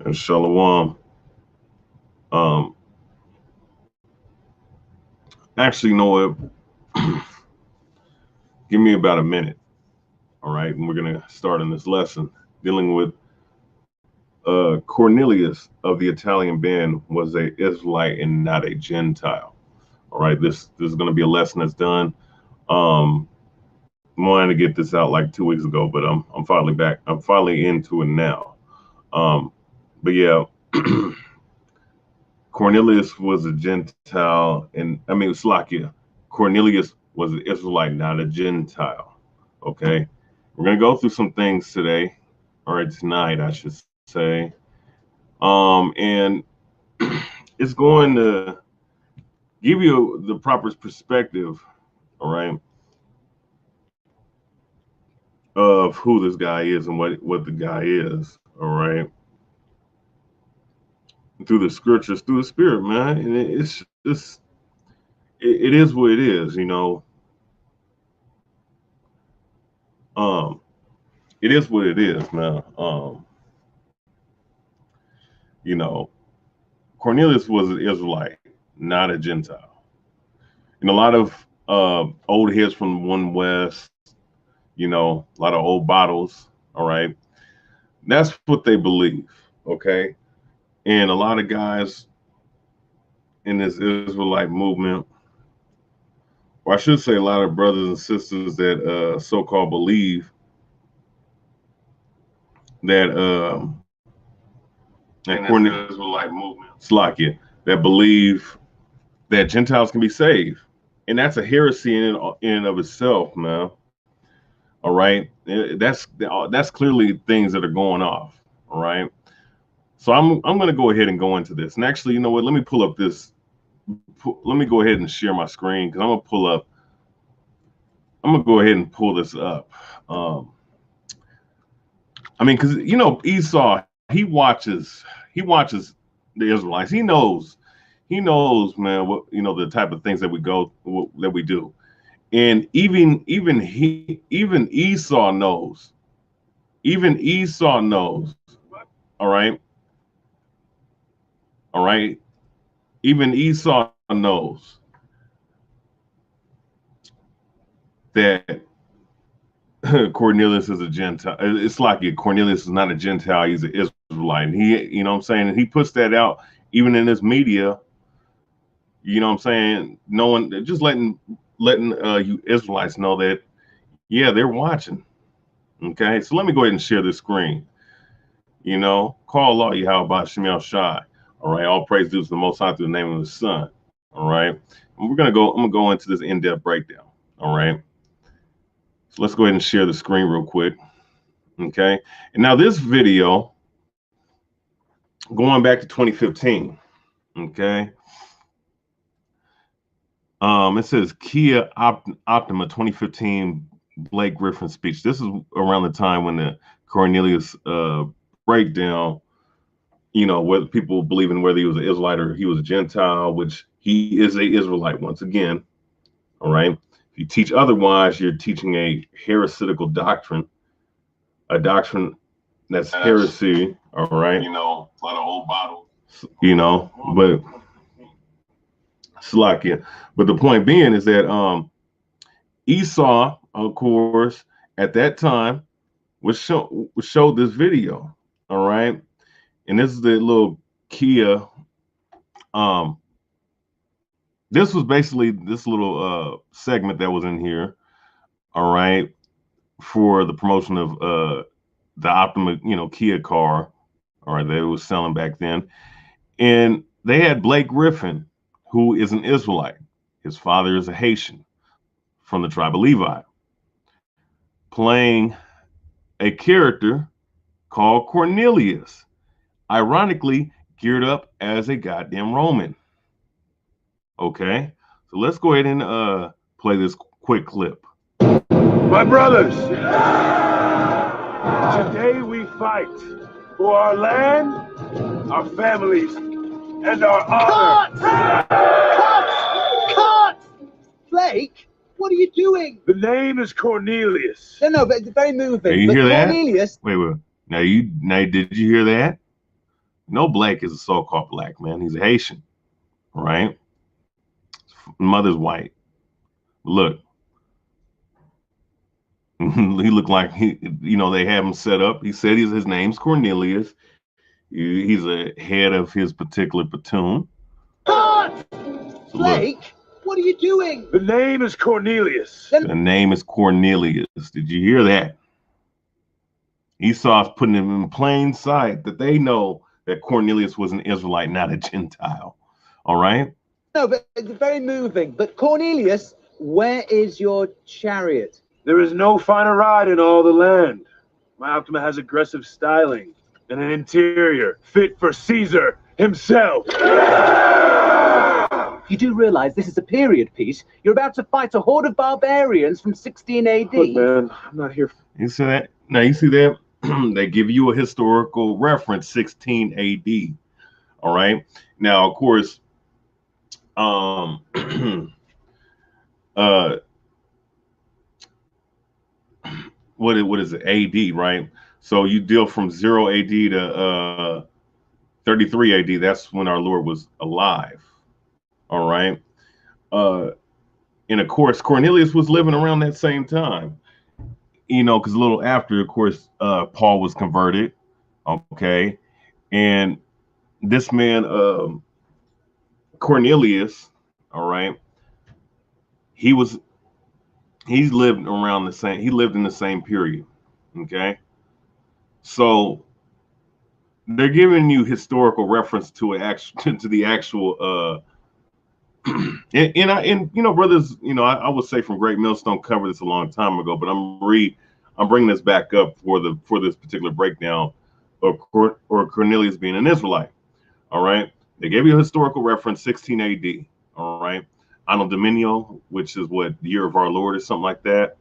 And Shalawam. Actually, you know what? Give me about a minute. All right. And we're going to start on this lesson dealing with Cornelius of the Italian band was an Israelite and not a Gentile. All right. This is going to be a lesson that's done. I wanted to get this out like 2 weeks ago, but I'm finally back. I'm finally into it now. But yeah, Cornelius was a Gentile, and I mean, Slakia. Cornelius was an Israelite, not a Gentile. Okay, we're gonna go through some things today, or tonight, I should say, and it's going to give you the proper perspective, all right, of who this guy is and what the guy is, all right, through the scriptures, through the spirit, man, and it's just it is what it is, you know. It is what it is, man. You know, Cornelius was an Israelite, not a Gentile. And a lot of old heads from One West, you know, a lot of old bottles, all right? That's what they believe, okay? And a lot of guys in this Israelite movement, or I should say a lot of brothers and sisters that so-called believe that Cornelius Israelite movement, Slakia, that believe that Gentiles can be saved. And that's a heresy in and of itself, man. All right. That's clearly things that are going off. All right. So I'm going to go ahead and go into this. And actually, you know what? Let me pull up this. Let me go ahead and share my screen because I'm going to go ahead and pull this up. I mean, because, you know, Esau, he watches the Israelites. He knows, man, what, you know, the type of things that we do. And even Esau knows. Even Esau knows. All right. All right. Even Esau knows that Cornelius is a Gentile. It's like Cornelius is not a Gentile. He's an Israelite. And he, you know what I'm saying? And he puts that out even in his media. You know what I'm saying? No one, just letting you Israelites know that, yeah, they're watching. Okay, so let me go ahead and share this screen. You know, call Allah YAHAWASHI. All right, all praise due to the Most High through the name of the Son. All right, and I'm gonna go into this in-depth breakdown. All right, so let's go ahead and share the screen real quick. Okay, and now this video going back to 2015. Okay. It says Kia Optima 2015 Blake Griffin speech. This is around the time when the Cornelius breakdown, you know, whether people believe in whether he was an Israelite or he was a Gentile, which he is a Israelite once again. All right. If you teach otherwise, you're teaching a heretical doctrine, a doctrine that's heresy. All right. You know, a lot of old bottles, you know, but Slakia. But the point being is that Esau, of course, at that time was showed this video. All right. And this is the little Kia. This was basically this little segment that was in here. All right. For the promotion of the Optima, you know, Kia car. All right, that it was selling back then. And they had Blake Griffin, who is an Israelite. His father is a Haitian from the tribe of Levi, playing a character called Cornelius, ironically geared up as a goddamn Roman. Okay, so let's go ahead and play this quick clip. My brothers, today we fight for our land, our families, and our honor. Cut! Blake, what are you doing? The name is Cornelius. No, but it's very moving. You hear that? Cornelius. Wait. Now, did you hear that? No, Blake is a so-called black man. He's a Haitian, right? Mother's white. Look, he looked like they have him set up. He said his name's Cornelius. He's a head of his particular platoon. Cut! Blake, what are you doing? The name is Cornelius. The name is Cornelius. Did you hear that? Esau's putting him in plain sight that they know that Cornelius was an Israelite, not a Gentile. All right? No, but it's very moving. But Cornelius, where is your chariot? There is no finer ride in all the land. My Optima has aggressive styling and an interior fit for Caesar himself. You do realize this is a period piece? You're about to fight a horde of barbarians from 16 AD. Look, man, I'm not here. You see that? Now, you see that? They give you a historical reference, 16 AD. All right? Now, of course, what is it? AD, right? So you deal from 0 AD to 33 AD. That's when our Lord was alive. All right. And of course, Cornelius was living around that same time, because a little after, of course, Paul was converted. Okay. And this man, Cornelius, all right, he lived around the same, he lived in the same period. Okay. So they're giving you historical reference to the actual and brothers, I would say from Great Millstone covered this a long time ago, but I'm bringing this back up for this particular breakdown of Cornelius being an Israelite. All right, they gave you a historical reference, 16 AD. All right, Anno Dominio, which is what, the year of our Lord or something like that.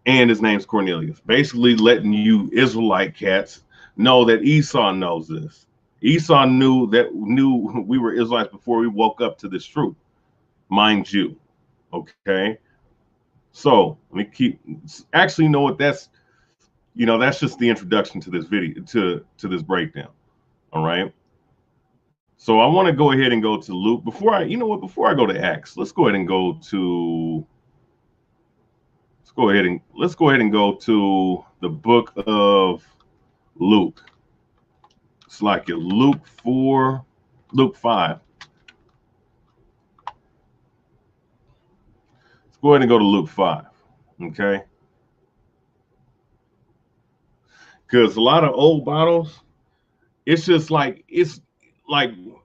And his name's Cornelius, basically letting you Israelite cats know that Esau knows this. Esau knew we were Israelites before we woke up to this truth, mind you. Okay, so let me actually know what that's. That's just the introduction to this video, to this breakdown. All right. So I want to go ahead and go to Luke before I go to Acts. Let's go ahead and go to. Let's go ahead and go to the book of Luke. It's like Luke 5. Let's go ahead and go to Luke 5. Okay. Because a lot of old bottles, it's like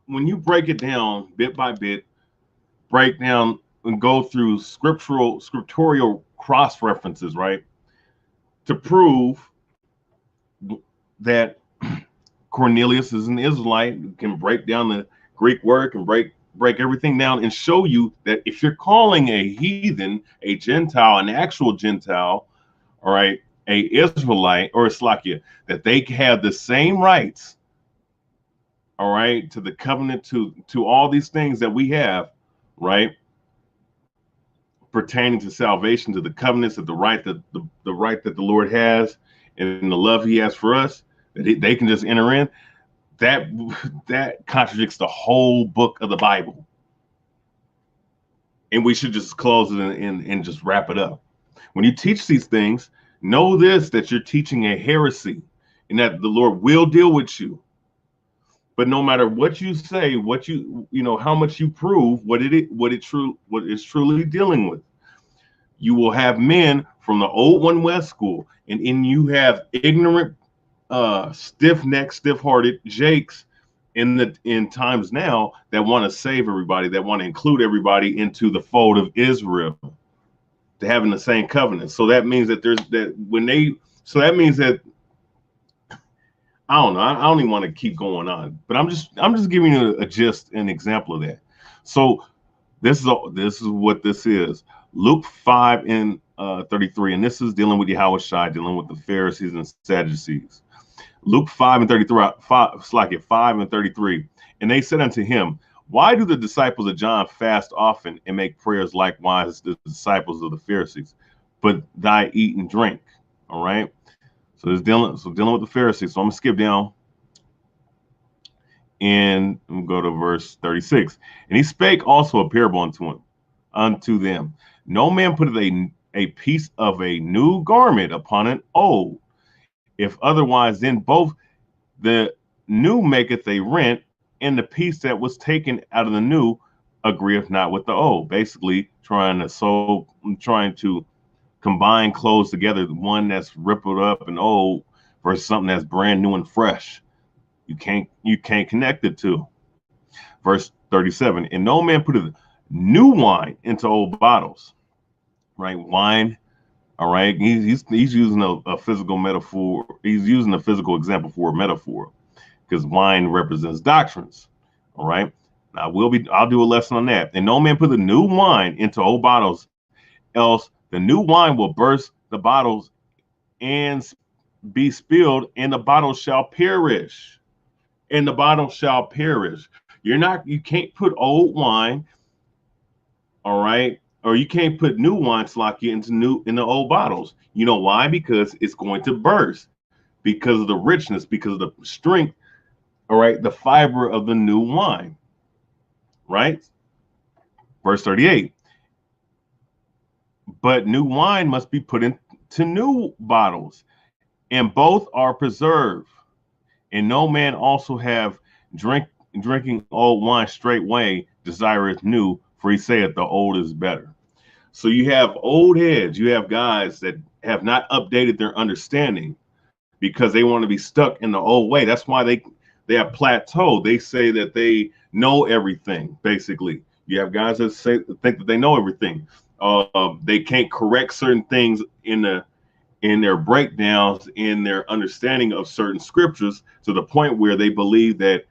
when you break it down bit by bit, break down and go through scriptorial cross references, right, to prove that Cornelius is an Israelite, can break down the Greek word, can break everything down and show you that if you're calling a heathen, a Gentile, an actual Gentile, all right, a Israelite or a Slakia, that they have the same rights, all right, to the covenant, to all these things that we have, right, pertaining to salvation, to the covenants, of the right that the right that the Lord has and the love he has for us, that they can just enter in. That contradicts the whole book of the Bible, and we should just close it and just wrap it up. When you teach these things, know this, that you're teaching a heresy, and that the Lord will deal with you. But no matter what you say, what how much you prove, what is truly dealing with, you will have men from the old One West school, and you have ignorant, stiff-necked, stiff-hearted jakes in times now that want to save everybody, that want to include everybody into the fold of Israel, to having the same covenant. So that means that that means that I don't know. I don't even want to keep going on, but I'm just giving you a gist, an example of that. So this is what this is. Luke 5 and 33, and this is dealing with YAHAWASHI, dealing with the Pharisees and Sadducees. Luke 5 and 33, 5 and 33. And they said unto him, why do the disciples of John fast often and make prayers likewise as the disciples of the Pharisees, but thy eat and drink? All right. So it's dealing with the Pharisees. So I'm gonna skip down and we'll go to verse 36. And he spake also a parable unto them. No man putteth a piece of a new garment upon an old. If otherwise, then both the new maketh a rent, and the piece that was taken out of the new agreeth not with the old. Basically, trying to combine clothes together, one that's rippled up and old versus something that's brand new and fresh. You can't connect the two. Verse 37, and no man putteth new wine into old bottles. Right? Wine, all right. He's using a physical metaphor. He's using a physical example for a metaphor, because wine represents doctrines. All right. Now I'll do a lesson on that. And no man put the new wine into old bottles, else the new wine will burst the bottles and be spilled, and the bottle shall perish. And the bottle shall perish. You can't put old wine, all right, or you can't put new wine into the old bottles. You know why? Because it's going to burst, because of the richness, because of the strength, all right, the fiber of the new wine. Right? Verse 38. But new wine must be put into new bottles, and both are preserved. And no man also have drinking old wine straightway desireth new, for he saith the old is better. So you have old heads, you have guys that have not updated their understanding because they want to be stuck in the old way. That's why they have plateaued. They say that they know everything. Basically, you have guys that think that they know everything. They can't correct certain things in their breakdowns, in their understanding of certain scriptures, to the point where they believe that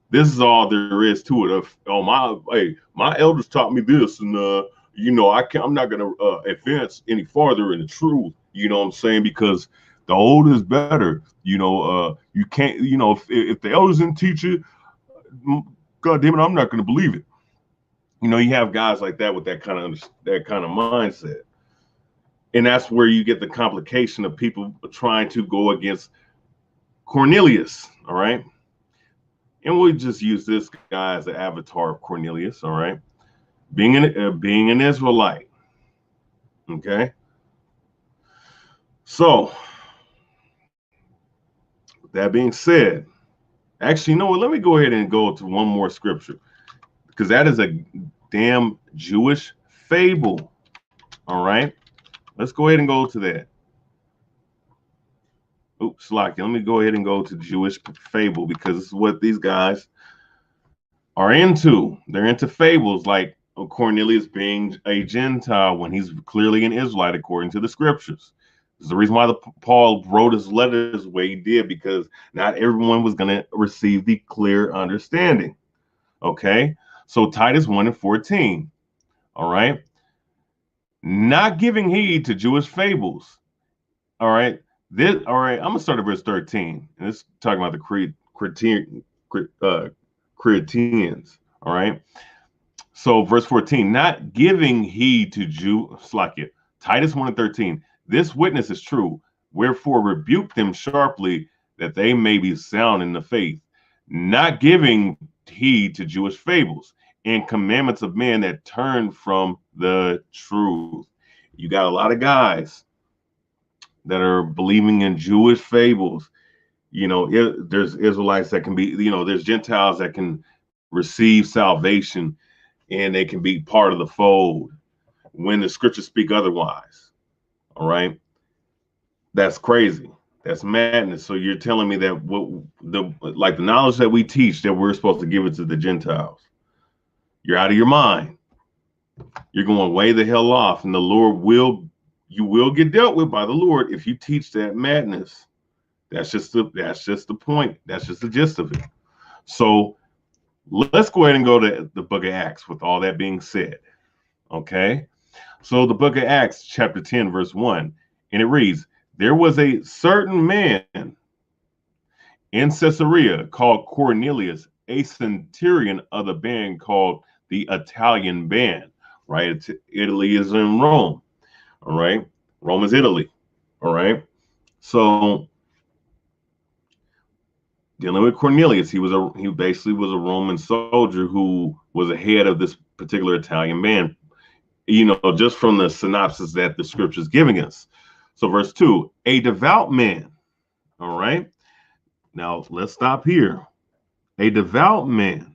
this is all there is to it. My elders taught me this, and I'm not gonna advance any farther in the truth. You know what I'm saying? Because the old is better. You can't. If the elders didn't teach it, God damn it, I'm not gonna believe it. You have guys like that with that kind of mindset. And that's where you get the complication of people trying to go against Cornelius, all right? And we'll just use this guy as the avatar of Cornelius, all right? Being an Israelite, okay? So, that being said, actually, you know what? Let me go ahead and go to one more scripture, because that is a damn Jewish fable, all right? Let's go ahead and go to that. Oops, Slocky. Let me go ahead and go to Jewish fable, because this is what these guys are into. They're into fables, like Cornelius being a Gentile when he's clearly an Israelite according to the scriptures. This is the reason why Paul wrote his letters the way he did, because not everyone was going to receive the clear understanding. Okay, so Titus 1:14. All right. Not giving heed to Jewish fables. All right. I'm gonna start at verse 13. And it's talking about the Cretans. All right. So verse 14, not giving heed to Titus 1:13. This witness is true. Wherefore rebuke them sharply, that they may be sound in the faith, not giving heed to Jewish fables and commandments of men that turn from the truth. You got a lot of guys that are believing in Jewish fables. There's Israelites that can be, there's Gentiles that can receive salvation and they can be part of the fold when the scriptures speak otherwise. All right. That's crazy. That's madness. So you're telling me that the knowledge that we teach, that we're supposed to give it to the Gentiles. You're out of your mind. You're going way the hell off, and you will get dealt with by the Lord if you teach that madness. That's just the point. That's just the gist of it. So let's go ahead and go to the book of Acts with all that being said. Okay. So the book of Acts, chapter 10, verse 1, and it reads, there was a certain man in Caesarea called Cornelius, a centurion of the band called the Italian band. Right? Italy is in Rome. All right. Rome is Italy. All right. So dealing with Cornelius, he basically was a Roman soldier who was a head of this particular Italian band, you know, just from the synopsis that the scripture is giving us. So verse 2, a devout man. All right. Now let's stop here. A devout man,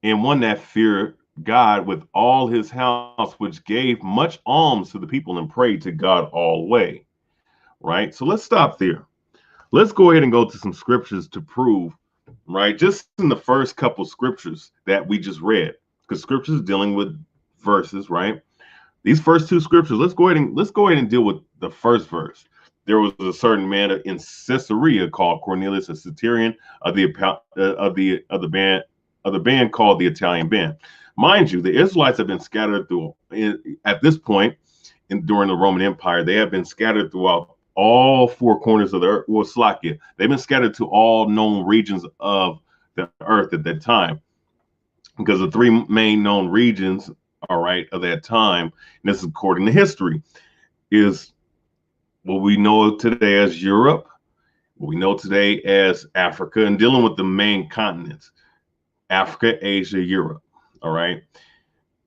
and one that feared God with all his house, which gave much alms to the people and prayed to God always. Right. So let's stop there. Let's go ahead and go to some scriptures to prove, right? Just in the first couple scriptures that we just read, because scriptures is dealing with verses, right? These first two scriptures, let's go ahead and deal with the first verse. There was a certain man in Caesarea called Cornelius, a centurion of the band called the Italian band. Mind you, the Israelites have been scattered through at this point during the Roman Empire. They have been scattered throughout all four corners of the earth. Well, Slakia, they've been scattered to all known regions of the earth at that time, because the three main known regions, all right, of that time, and this is according to history, is what we know today as Europe, what we know today as Africa, and dealing with the main continents, Africa, Asia, Europe, all right?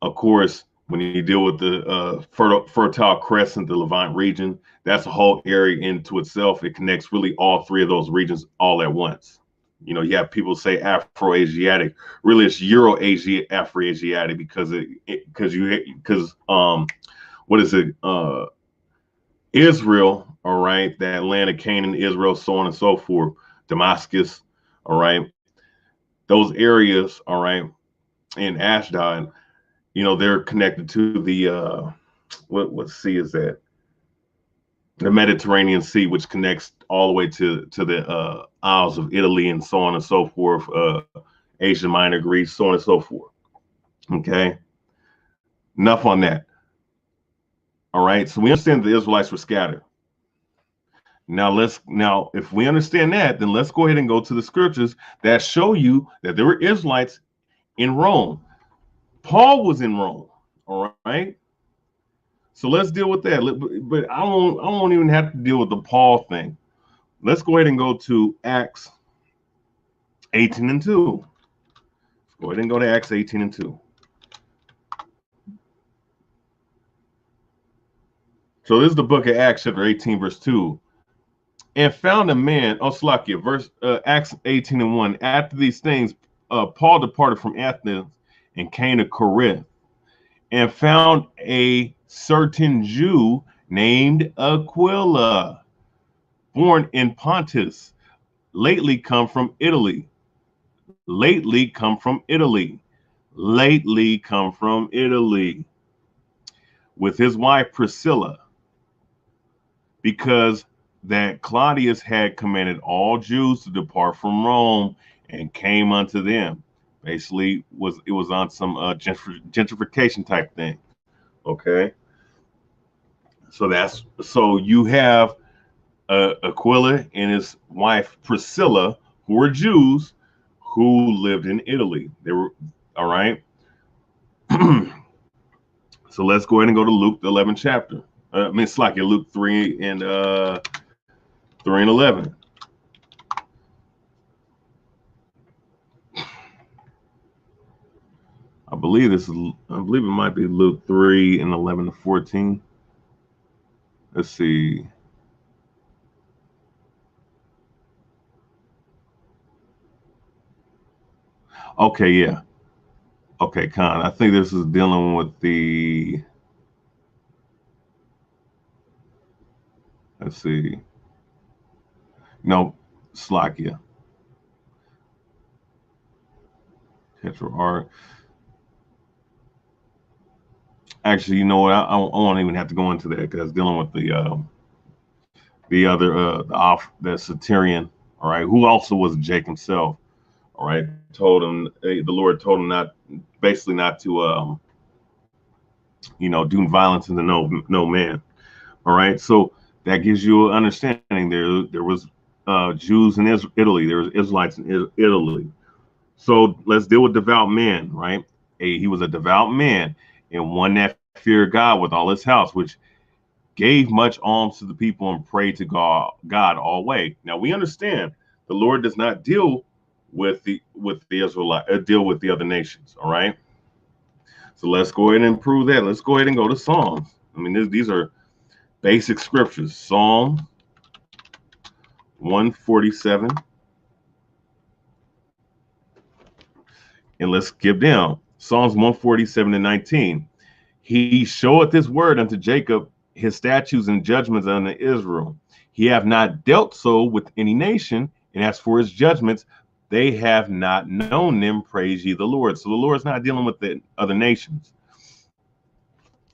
Of course, when you deal with the Fertile Crescent, the Levant region, that's a whole area into itself. It connects really all three of those regions all at once. You know, you have people say Afro-Asiatic. Really, it's Euro-Asia, Afro-Asiatic, because what is it? Israel, all right, that land of Canaan, Israel, so on and so forth, Damascus, all right, those areas, all right, in Ashdod, you know, they're connected to the what sea is that? The Mediterranean Sea, which connects all the way to the Isles of Italy and so on and so forth, Asia Minor, Greece, so on and so forth. Okay, enough on that. All right, so we understand the Israelites were scattered. Now if we understand that, then let's go ahead and go to the scriptures that show you that there were Israelites in Rome. Paul was in Rome. All right. So let's deal with that. But I won't even have to deal with the Paul thing. Let's go ahead and go to Acts 18:2. Let's go ahead and go to Acts 18:2. So this is the book of Acts, chapter 18, verse 2. And found a man, Slakia, Acts 18:1. After these things, Paul departed from Athens and came to Corinth, and found a certain Jew named Aquila, born in Pontus, lately come from Italy, with his wife Priscilla, because that Claudius had commanded all Jews to depart from Rome and came unto them. Basically, it was on some gentrification type thing. Okay, so you have Aquila and his wife Priscilla, who were Jews who lived in Italy. They were all right. So let's go ahead and go to Luke the 11th chapter. It's like Luke 3 and 11. I believe it might be Luke 3 and 11 to 14. Let's see. Okay, yeah. Okay, Con. I think this is dealing with the. Let's see. No, Slakia. Tetrarch. Actually, you know what? I won't even have to go into that because dealing with the centurion, all right, who also was Jake himself, all right, told him, the Lord told him not to, do violence into no man, all right. So that gives you an understanding. There was Jews in Italy. There was Israelites in Italy. So let's deal with devout men, right? He was a devout man and one that feared God with all his house, which gave much alms to the people, and prayed to God always. Now we understand the Lord does not deal with the Israelite, deal with the other nations. All right. So let's go ahead and prove that. Let's go ahead and go to Psalms. I mean, these are basic scriptures. Psalm 147. And let's skip down. Psalms 147:19. He showeth his word unto Jacob, his statutes and judgments unto Israel. He have not dealt so with any nation, and as for his judgments, they have not known them. Praise ye the Lord. So the Lord's not dealing with the other nations.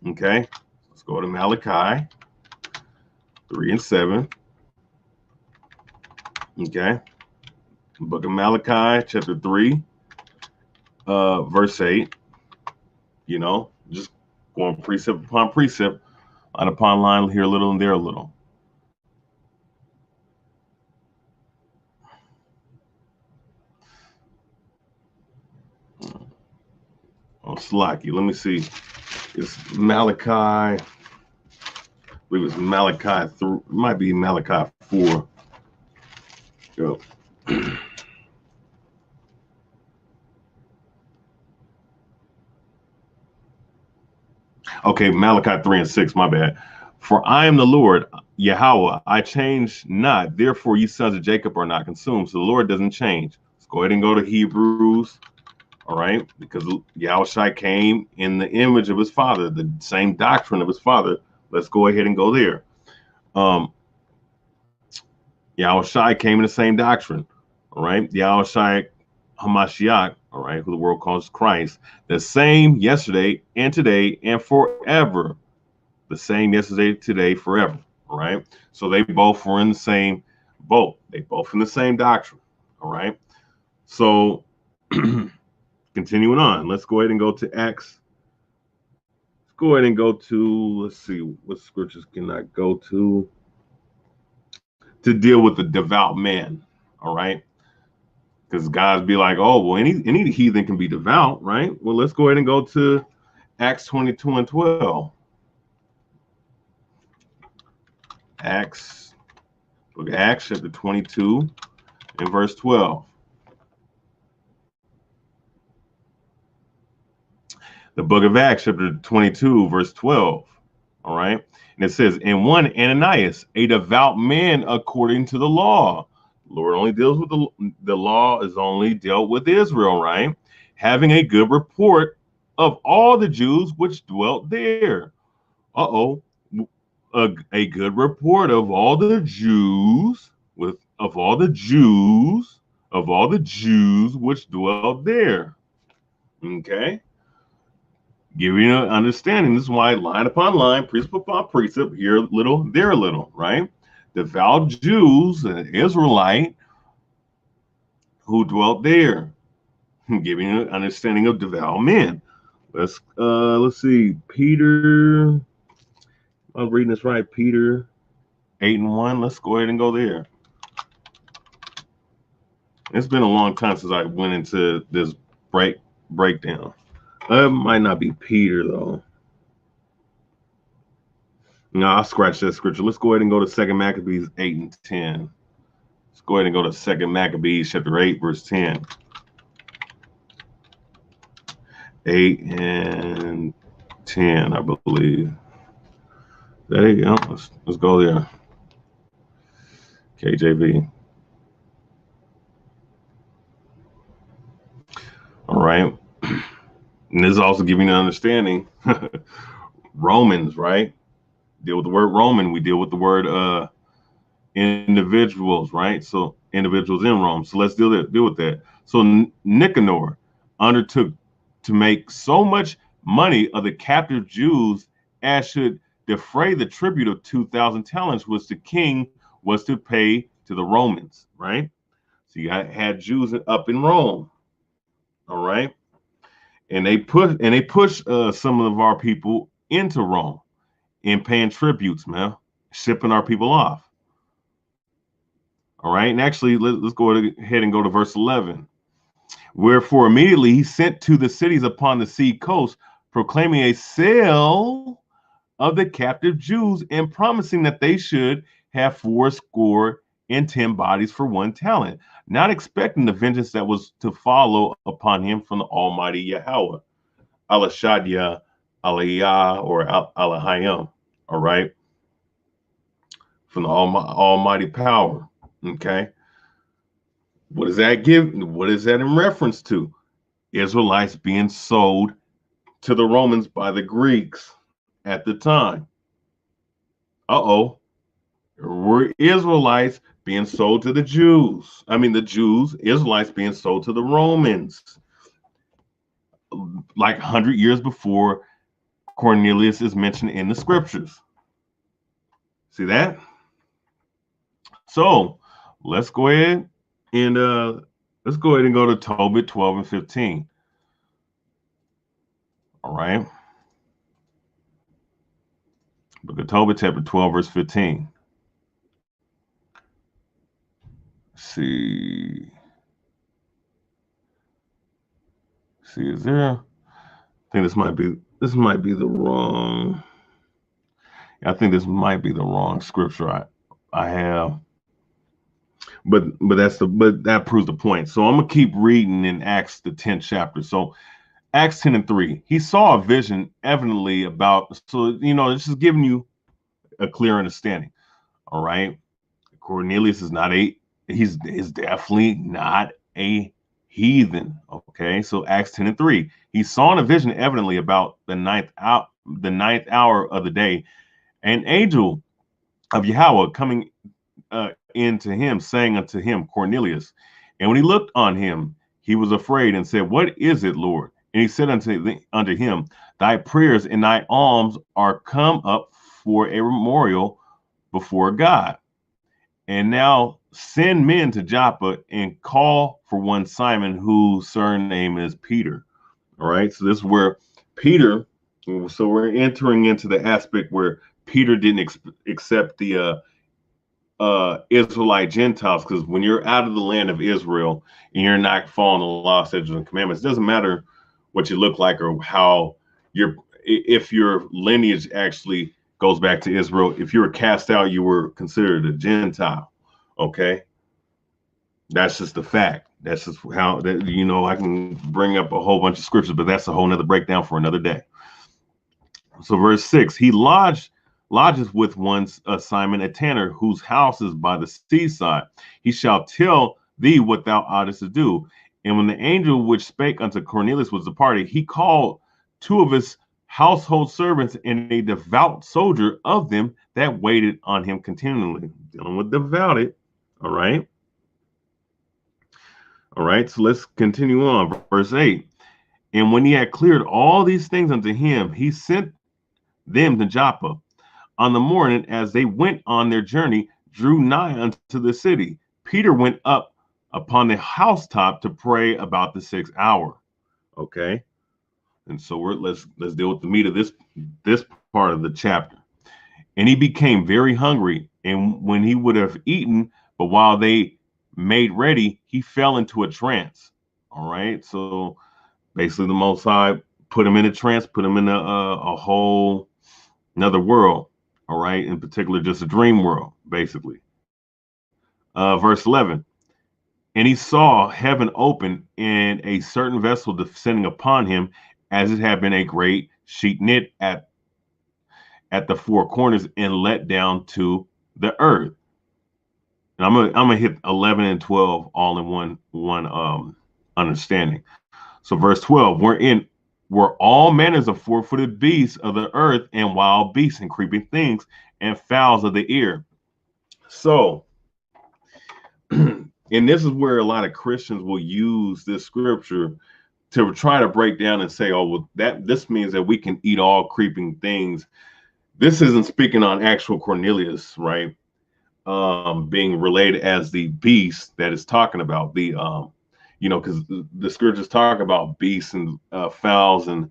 Okay, let's go to Malachi 3:7. Okay, book of Malachi, chapter 3, verse 8. You know, just going precept upon precept, line upon line, here a little and there a little. Oh, Slacky, let me see. It's Malachi. I believe it's Malachi 3. It might be Malachi 4. Go. Okay, Malachi 3:6. My bad. For I am the Lord, Yahawah. I change not. Therefore, ye sons of Jacob are not consumed. So the Lord doesn't change. Let's go ahead and go to Hebrews. All right, because YAHAWASHI came in the image of his father, the same doctrine of his father. Let's go ahead and go there. YAHAWASHI came in the same doctrine. All right, YAHAWASHI HaMashiach, all right, who the world calls Christ, the same yesterday and today and forever. The same yesterday, today, forever. All right, so they both were in the same boat. They both in the same doctrine. All right, so continuing on, let's go ahead and go to Acts. Let's go ahead and go to, let's see, what scriptures can I go to deal with the devout man, all right? Because guys be like, oh, well, any heathen can be devout, right? Well, let's go ahead and go to Acts 22:12. Book of Acts, chapter 22 and verse 12. The book of Acts, chapter 22, verse 12. All right. And it says, and one Ananias, a devout man according to the law. The Lord only deals with the law is only dealt with Israel, right? Having a good report of all the Jews which dwelt there. A good report of all the Jews of all the Jews which dwelt there. Okay. Giving you an understanding. This is why line upon line, precept upon precept, here a little, there a little, right? Devout Jews, an Israelite who dwelt there, giving you an understanding of devout men. Let's see, Peter. I'm reading this right, Peter 8:1. Let's go ahead and go there. It's been a long time since I went into this breakdown. It might not be Peter though. No, I'll scratch that scripture. Let's go ahead and go to 2 Maccabees 8 and 10. Let's go ahead and go to 2 Maccabees chapter 8, verse 10. 8 and 10, I believe. There you go. Let's go there. KJV. All right. And this is also giving you an understanding. Romans, right? Deal with the word Roman. We deal with the word individuals, right? So individuals in Rome. So let's deal with that. So Nicanor undertook to make so much money of the captive Jews as should defray the tribute of 2,000 talents, which the king was to pay to the Romans, right? So you had Jews up in Rome, all right? And they push some of our people into Rome and paying tributes, man, shipping our people off. All right, and actually, let's go ahead and go to verse 11. Wherefore immediately he sent to the cities upon the sea coast, proclaiming a sale of the captive Jews, and promising that they should have 80 bodies for 1 talent, not expecting the vengeance that was to follow upon him from the Almighty Yahweh, Alashadya, Aliyah, or Alahayim, all right, from the Almighty power. Okay, what does that give? What is that in reference to? Israelites being sold to the Romans by the Greeks at the time. Were Israelites being sold to the Jews? I mean, the Jews, Israelites being sold to the Romans, like 100 years before Cornelius is mentioned in the scriptures. See that? So let's go ahead and go to Tobit 12 and 15. All right. Book of Tobit, chapter 12, verse 15. See, is there? I think this might be the wrong. I think this might be the wrong scripture I have. But that proves the point. So I'm gonna keep reading in Acts the 10th chapter. So Acts 10 and 3. He saw a vision evidently about. So this is giving you a clear understanding. All right. Cornelius is not he's definitely not a heathen. Okay. So Acts 10 and 3. He saw in a vision evidently about the ninth hour of the day, an angel of Yahweh coming into him, saying unto him, Cornelius. And when he looked on him, he was afraid and said, What is it, Lord? And he said unto him, Thy prayers and thy alms are come up for a memorial before God. And now send men to Joppa and call for one Simon, whose surname is Peter. All right. So this is where Peter. So we're entering into the aspect where Peter didn't accept the Israelite Gentiles, because when you're out of the land of Israel and you're not following the law, statutes, and commandments, it doesn't matter what you look like or how if your lineage actually goes back to Israel. If you were cast out, you were considered a Gentile. Okay, that's just the fact. That's just how that I can bring up a whole bunch of scriptures, but that's a whole nother breakdown for another day. So verse 6, he lodges with one Simon, a tanner, whose house is by the seaside. He shall tell thee what thou oughtest to do. And when the angel which spake unto Cornelius was departed, he called 2 of his household servants and a devout soldier of them that waited on him continually. Dealing with devoted. All right. All right. So let's continue on. Verse 8. And when he had cleared all these things unto him, he sent them to Joppa. On the morning, as they went on their journey, drew nigh unto the city. Peter went up upon the housetop to pray about the 6th hour. Okay. And so let's deal with the meat of this part of the chapter. And he became very hungry, and when he would have eaten, but while they made ready, he fell into a trance. All right. So basically, the Most High put him in a trance, put him in a whole another world. All right. In particular, just a dream world, basically. Verse 11. And he saw heaven open and a certain vessel descending upon him, as it had been a great sheet knit at the 4 corners and let down to the earth. And I'm gonna hit 11 and 12 all in one understanding. So verse 12, wherein were all manners of 4-footed beasts of the earth, and wild beasts and creeping things and fowls of the air. So, and this is where a lot of Christians will use this scripture to try to break down and say, oh, well, this means that we can eat all creeping things. This isn't speaking on actual Cornelius, right? Being related as the beast that is talking about the, because the scriptures talk about beasts and fowls and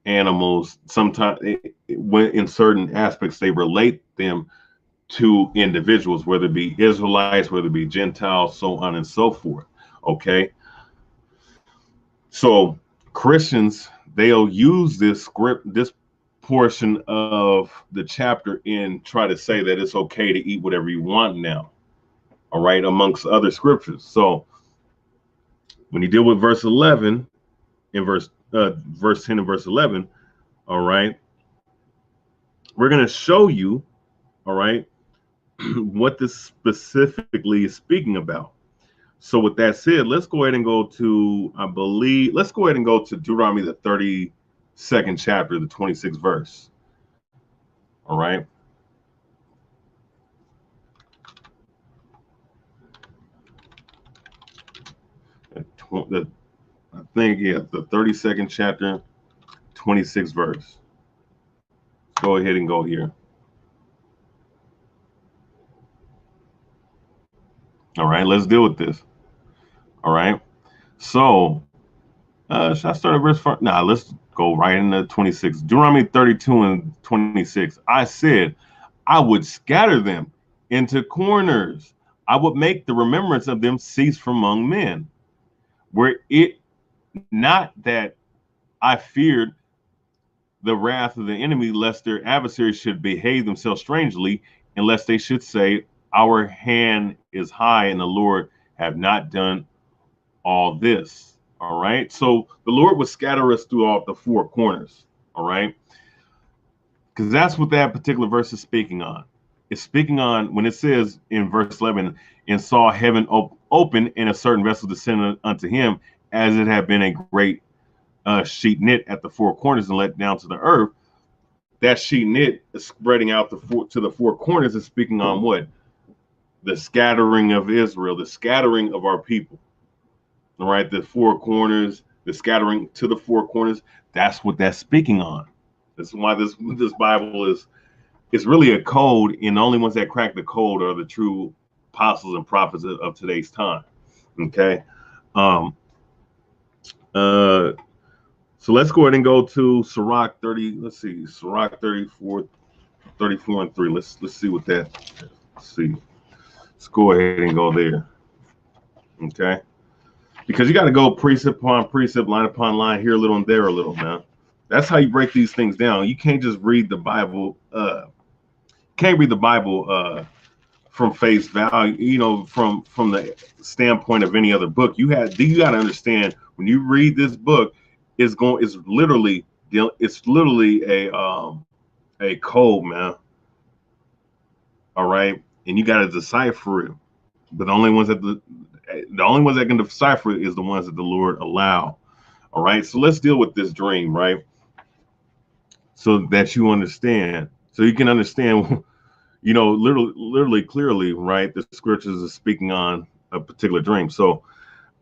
animals. Sometimes when in certain aspects, they relate them to individuals, whether it be Israelites, whether it be Gentiles, so on and so forth. Okay. So Christians, they'll use this portion of the chapter and try to say that it's okay to eat whatever you want now, all right, amongst other scriptures. So when you deal with verse 11 in verse 10 and verse 11, all right, we're going to show you, all right, what this specifically is speaking about. So with that said, let's go ahead and go to, let's go ahead and go to Deuteronomy, the 32nd chapter, the 26th verse. All right. I think, yeah, the 32nd chapter, 26th verse. Go ahead and go here. All right, let's deal with this. All right. So, should I start at verse 4? Nah, let's go right into 26. Deuteronomy 32 and 26. I said, I would scatter them into corners. I would make the remembrance of them cease from among men. Were it not that I feared the wrath of the enemy, lest their adversaries should behave themselves strangely, and lest they should say, our hand is high, and the Lord have not done all this. All right. So the Lord would scatter us throughout the four corners. All right. Because that's what that particular verse is speaking on. It's speaking on when it says in verse 11, and saw heaven open and a certain vessel descended unto him, as it had been a great sheet knit at the four corners and let down to the earth. That sheet knit is spreading out to the four corners is speaking on what? The scattering of Israel, the scattering of our people. All right, the four corners, the scattering to the four corners. That's what that's speaking on. That's why this Bible is really a code, and the only ones that crack the code are the true apostles and prophets of today's time. Okay. So let's go ahead and go to Sirach 30. Let's see, Sirach 34 and 3. Let's see what that. Let's see. Let's go ahead and go there. Okay. Because you got to go precept upon precept, line upon line, here a little and there a little, man. That's how you break these things down. You can't just read the Bible. From face value, you know, from the standpoint of any other book. You got to understand when you read this book, it's literally a code, man. All right, and you got to decipher it. But the only ones that can decipher it is the ones that the Lord allow. All right, so let's deal with this dream, right? So that you understand, so you can understand, you know, literally clearly, right? The scriptures are speaking on a particular dream. So,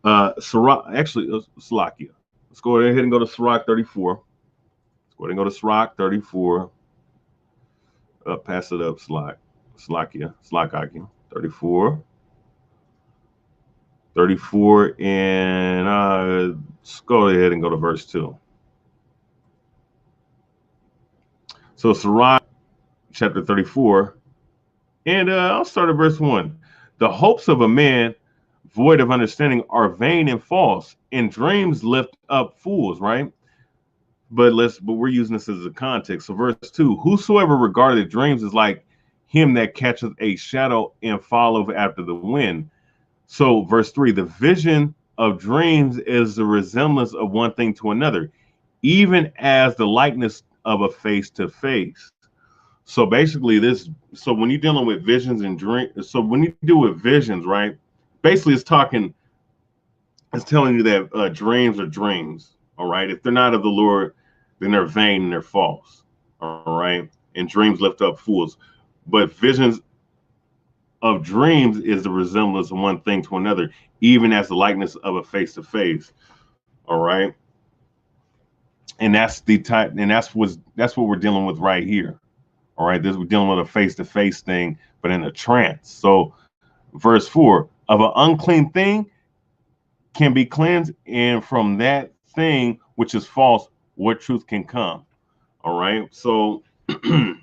Salakia. Let's go ahead and go to Sirach 34. Let's go ahead and go to Sirach 34. Pass it up, Salakia, 34. 34, and let's go ahead and go to verse 2. So Sirach chapter 34, and I'll start at verse 1. The hopes of a man void of understanding are vain and false, and dreams lift up fools, right? But we're using this as a context. So verse 2, whosoever regarded dreams is like him that catcheth a shadow and followeth after the wind. So verse 3, the vision of dreams is the resemblance of one thing to another, even as the likeness of a face to face. So basically so when you're dealing with visions and dreams, so when you deal with visions, right, basically it's telling you that dreams are dreams. All right. If they're not of the Lord, then they're vain and they're false. All right. And dreams lift up fools. But visions of dreams is the resemblance of one thing to another, even as the likeness of a face to face. All right. And that's the type, and that's what we're dealing with right here. All right. We're dealing with a face to face thing, but in a trance. So verse 4, of an unclean thing can be cleansed, and from that thing which is false, what truth can come? All right. So an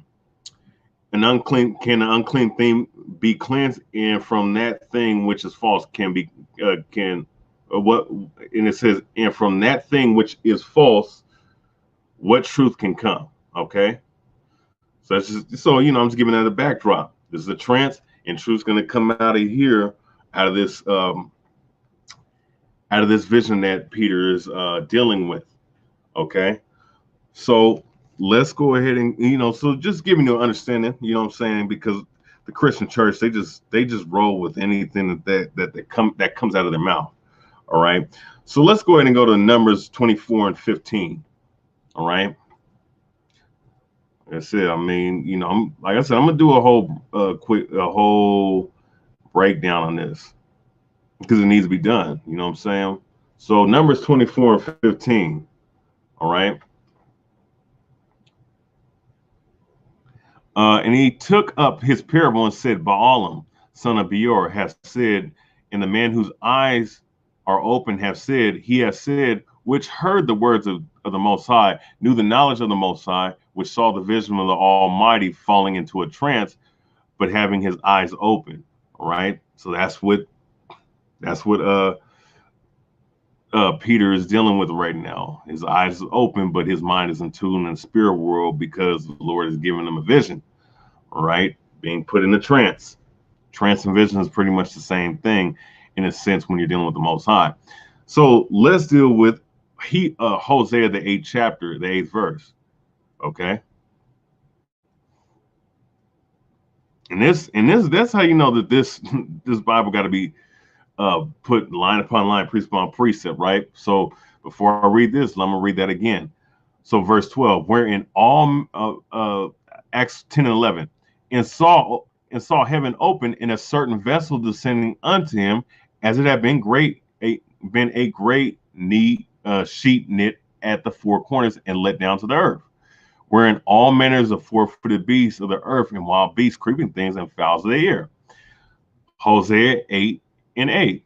unclean thing be cleansed, and from that thing which is false and it says, and from that thing which is false, what truth can come? Okay, so that's just so you know. I'm just giving that a backdrop. This is a trance, and truth's going to come out of here, out of this vision that Peter is dealing with. Okay, so let's go ahead and so just giving you an understanding. You know what I'm saying? Because the Christian church, they just roll with anything that comes out of their mouth. All right. So let's go ahead and go to Numbers 24 and 15. All right. That's it. I mean, like I said, I'm gonna do a whole breakdown on this because it needs to be done. You know what I'm saying? So Numbers 24 and 15. All right. And he took up his parable and said, Baalam, son of Beor, has said, and the man whose eyes are open have said, he has said, which heard the words of the Most High, knew the knowledge of the Most High, which saw the vision of the Almighty falling into a trance, but having his eyes open. All right. So that's what Peter is dealing with right now. His eyes are open, but his mind is in tune in the spirit world because the Lord has given him a vision. All right. Being put in a trance. Trance and vision is pretty much the same thing in a sense when you're dealing with the Most High. So let's deal with Hosea, the 8th chapter, the 8th verse. Okay. And that's how you know that this Bible got to be put line upon line, precept upon precept, right? So before I read this, I'm gonna read that again. So verse 12, wherein all Acts 10 and 11, and saw heaven open, and a certain vessel descending unto him, as it had been a great sheet knit at the four corners and let down to the earth, wherein all manners of four-footed beasts of the earth and wild beasts, creeping things, and fowls of the air. Hosea 8 and 8.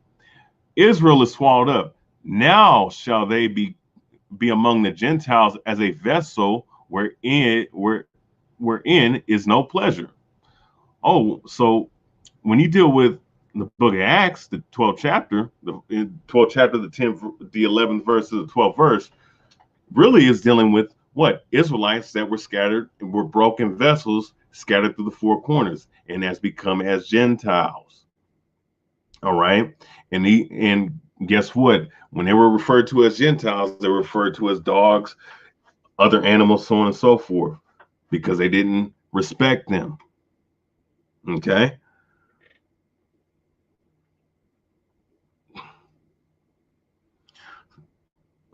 Israel is swallowed up. Now shall they be among the Gentiles as a vessel wherein is no pleasure. Oh, so when you deal with the book of Acts, the 12th chapter, the 11th verse to the 12th verse, really is dealing with what? Israelites that were scattered and were broken vessels scattered through the four corners and has become as Gentiles. All right. And guess what? When they were referred to as Gentiles, they were referred to as dogs, other animals, so on and so forth, because they didn't respect them. Okay.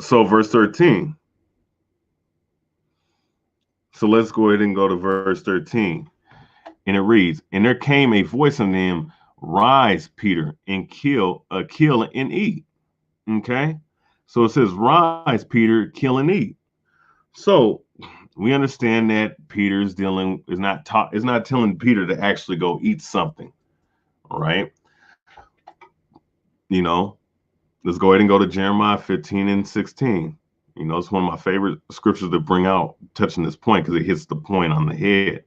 So verse 13. So let's go ahead and go to verse 13. And it reads, and there came a voice unto him, rise, Peter, and kill and eat. Okay. So it says, rise, Peter, kill and eat. So we understand that Peter is not telling Peter to actually go eat something. All right. Let's go ahead and go to Jeremiah 15 and 16. It's one of my favorite scriptures to bring out touching this point because it hits the point on the head.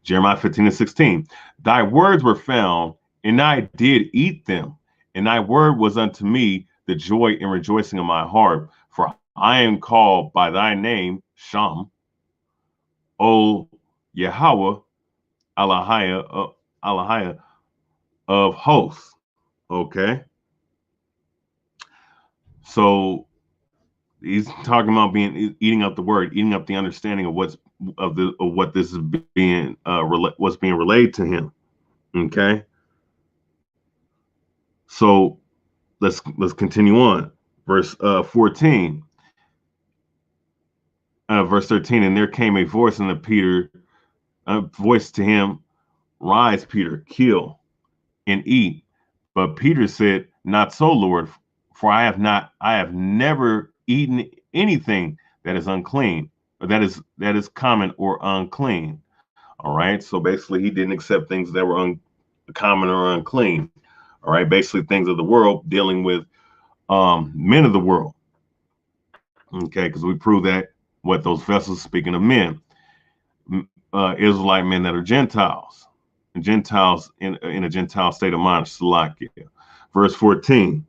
Jeremiah 15 and 16. Thy words were found, and I did eat them, and thy word was unto me the joy and rejoicing of my heart. For I am called by thy name, SHAM, O YAHAWAH, Alahaya of hosts. Okay. So he's talking about eating up the word, eating up the understanding of what's being relayed to him. Okay. So let's continue on. Verse 14. Verse 13. And there came a voice unto Peter, voice to him, rise, Peter, kill and eat. But Peter said, not so, Lord, for I have never eaten anything that is unclean, or that is common or unclean. All right. So basically he didn't accept things that were uncommon or unclean. All right. Basically things of the world, dealing with men of the world. Okay. Because we prove that what those vessels, speaking of men, Israelite men that are Gentiles, and Gentiles in a Gentile state of mind, Salakia. Verse 14,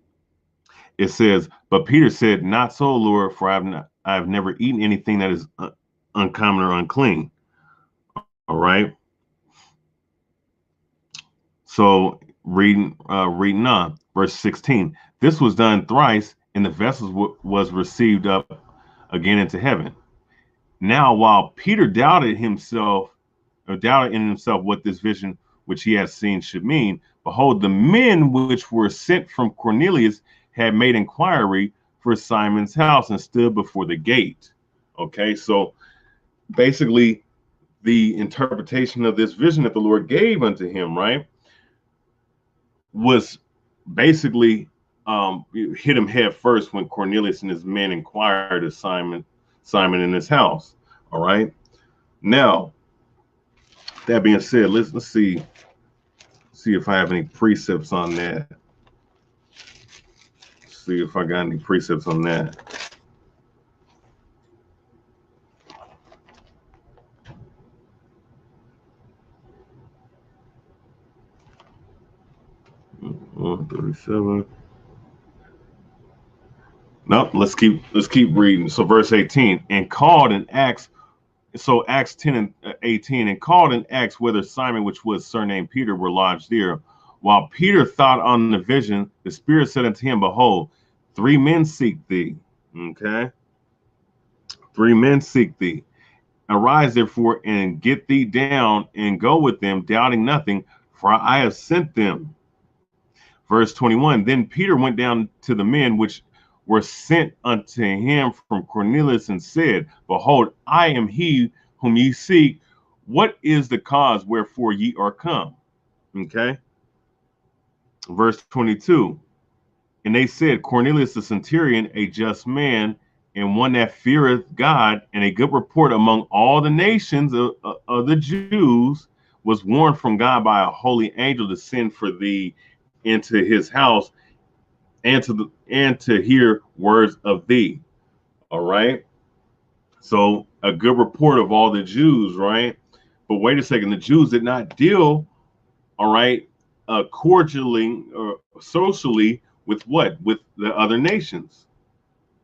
it says, but Peter said, not so, Lord, for I have never eaten anything that is uncommon or unclean. All right. So reading on verse 16. This was done thrice, and the vessels was received up again into heaven. Now, while Peter doubted in himself what this vision which he had seen should mean, behold, the men which were sent from Cornelius had made inquiry for Simon's house and stood before the gate. Okay, so basically the interpretation of this vision that the Lord gave unto him, right, was basically hit him head first when Cornelius and his men inquired of Simon in his house. All right. Now, that being said, let's see if I have any precepts on that. See if I got any precepts on that. Mm, 37. Nope, let's keep reading. So verse 18, and called and asked, so Acts 10 and 18, and called and asked whether Simon, which was surnamed Peter, were lodged there. While Peter thought on the vision, the Spirit said unto him, behold, 3 men seek thee. Okay. 3 men seek thee. Arise therefore and get thee down and go with them, doubting nothing, for I have sent them. Verse 21, then Peter went down to the men which were sent unto him from Cornelius and said, behold, I am he whom ye seek. What is the cause wherefore ye are come? Okay. Verse 22, and they said, Cornelius the centurion, a just man, and one that feareth God, and a good report among all the nations of the Jews, was warned from God by a holy angel to send for thee into his house and to hear words of thee. All right. So a good report of all the Jews, right? But wait a second, the Jews did not deal, all right, cordially or socially with what? With the other nations.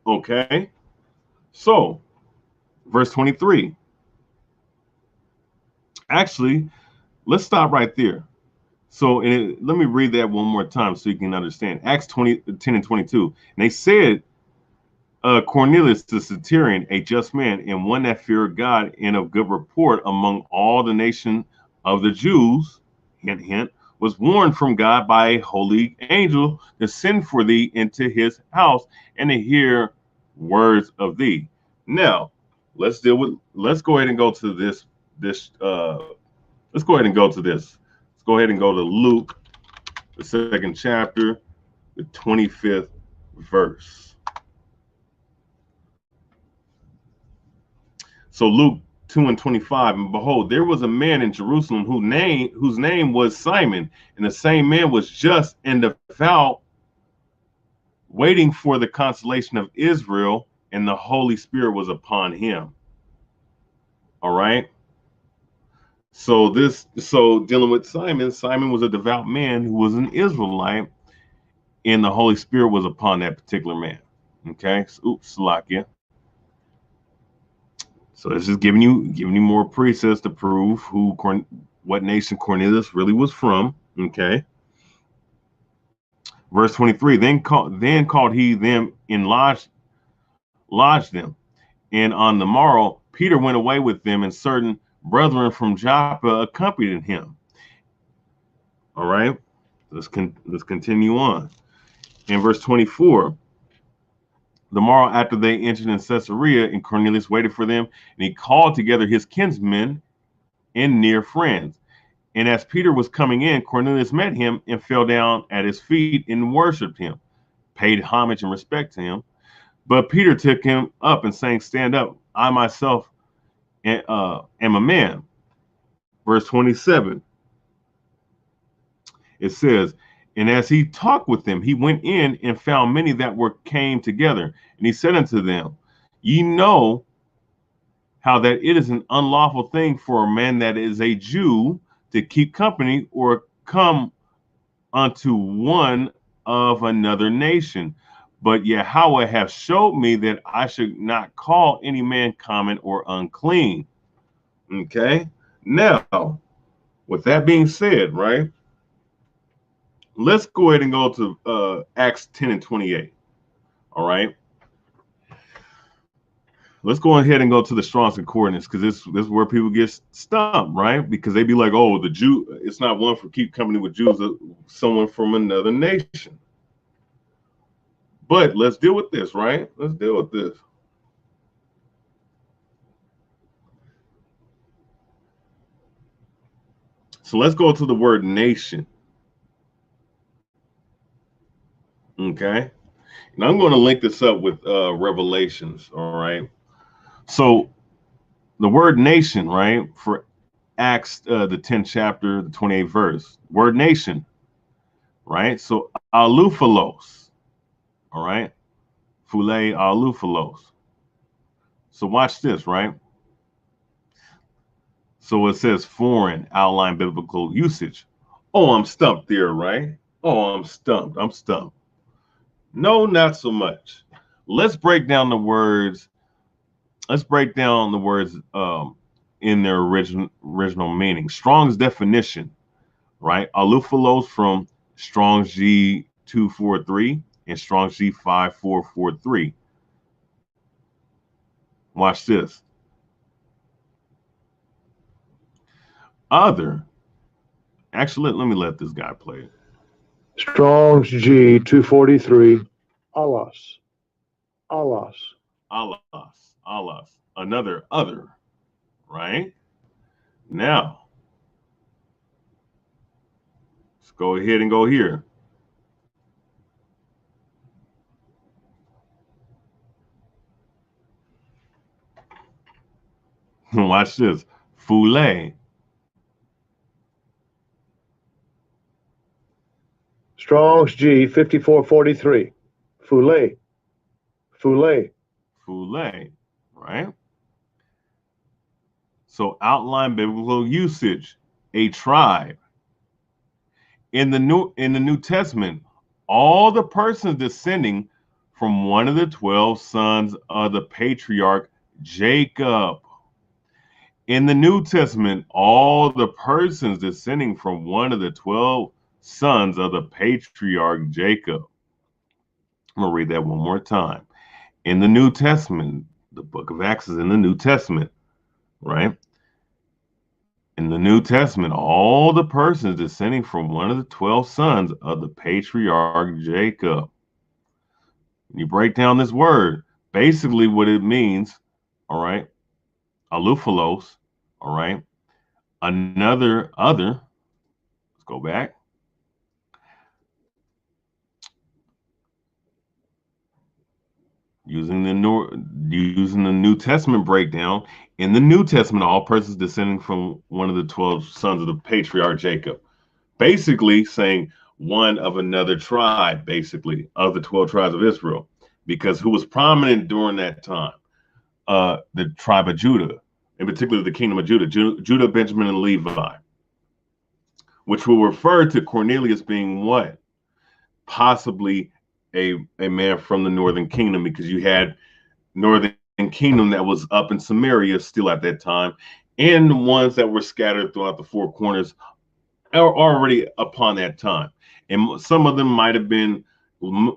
Okay. So verse 23. Actually, let's stop right there. So let me read that one more time so you can understand. Acts 10 and 22. And they said, Cornelius the centurion, a just man, and one that feared God, and of good report among all the nation of the Jews, hint, hint, was warned from God by a holy angel to send for thee into his house and to hear words of thee. Now, let's go ahead and go to this. Let's go ahead and go to this. Let's go ahead and go to Luke, the 2nd chapter, the 25th verse. So Luke 2 and 25, and behold, there was a man in Jerusalem whose name was Simon, and the same man was just and devout, waiting for the consolation of Israel, and the Holy Spirit was upon him. All right. So dealing with Simon was a devout man who was an Israelite, and the Holy Spirit was upon that particular man. Okay. Oops, Salakia. So it's just giving you more precepts to prove what nation Cornelius really was from. Okay. Verse 23. Then called he them and lodged them. And on the morrow, Peter went away with them, and certain brethren from Joppa accompanied him. All right. Let's continue on. In verse 24. The morrow after they entered in Caesarea, and Cornelius waited for them, and he called together his kinsmen and near friends. And as Peter was coming in, Cornelius met him and fell down at his feet and worshipped him, paid homage and respect to him. But Peter took him up and saying, stand up, I myself am a man. Verse 27, it says, and as he talked with them, he went in and found many that came together. And he said unto them, ye know how that it is an unlawful thing for a man that is a Jew to keep company or come unto one of another nation. But Yahweh have showed me that I should not call any man common or unclean. Okay. Now, with that being said, right, let's go ahead and go to Acts 10 and 28. All right. Let's go ahead and go to the Strong's Concordance, because this is where people get stumped, right? Because they be like, oh, the Jew, it's not one for keep company with Jews, someone from another nation. But let's deal with this, right? Let's deal with this. So let's go to the word nation. Okay. And I'm going to link this up with Revelations. All right. So the word nation, right, for Acts, the 10th chapter, the 28th verse, word nation, right? So aluphalos, all right, phule aluphalos. So watch this, right? So it says foreign outline biblical usage. Oh, I'm stumped there, right? Oh, I'm stumped. I'm stumped. No, not so much. Let's break down the words. Let's break down the words in their original meaning. Strong's definition, right? Aluphalos from Strong's G 243 and Strong's G 5443. Watch this. Other. Actually, let me let this guy play it. Strong's G 243. Alas. Alas. Alas. Alas. Another other. Right? Now, let's go ahead and go here. Watch this. Foule. Strong's G 5443. Foule. Foule. Foule. Right? So outline biblical usage. A tribe. In the New Testament, all the persons descending from one of the 12 sons of the patriarch Jacob. In the New Testament, all the persons descending from one of the 12 sons of the patriarch Jacob. I'm going to read that one more time. In the New Testament, the book of Acts is in the New Testament, right? In the New Testament, all the persons descending from one of the 12 sons of the patriarch Jacob. When you break down this word, basically what it means, all right, aluphalos, all right, another other, let's go back. Using the New Testament breakdown, in the New Testament, all persons descending from one of the 12 sons of the patriarch Jacob, basically saying one of another tribe, basically of the 12 tribes of Israel, because who was prominent during that time? The tribe of Judah, in particular the kingdom of Judah, Judah, Benjamin, and Levi, which will refer to Cornelius being what? Possibly a man from the northern kingdom, because you had northern kingdom that was up in Samaria still at that time, and the ones that were scattered throughout the four corners are already upon that time. And some of them might have been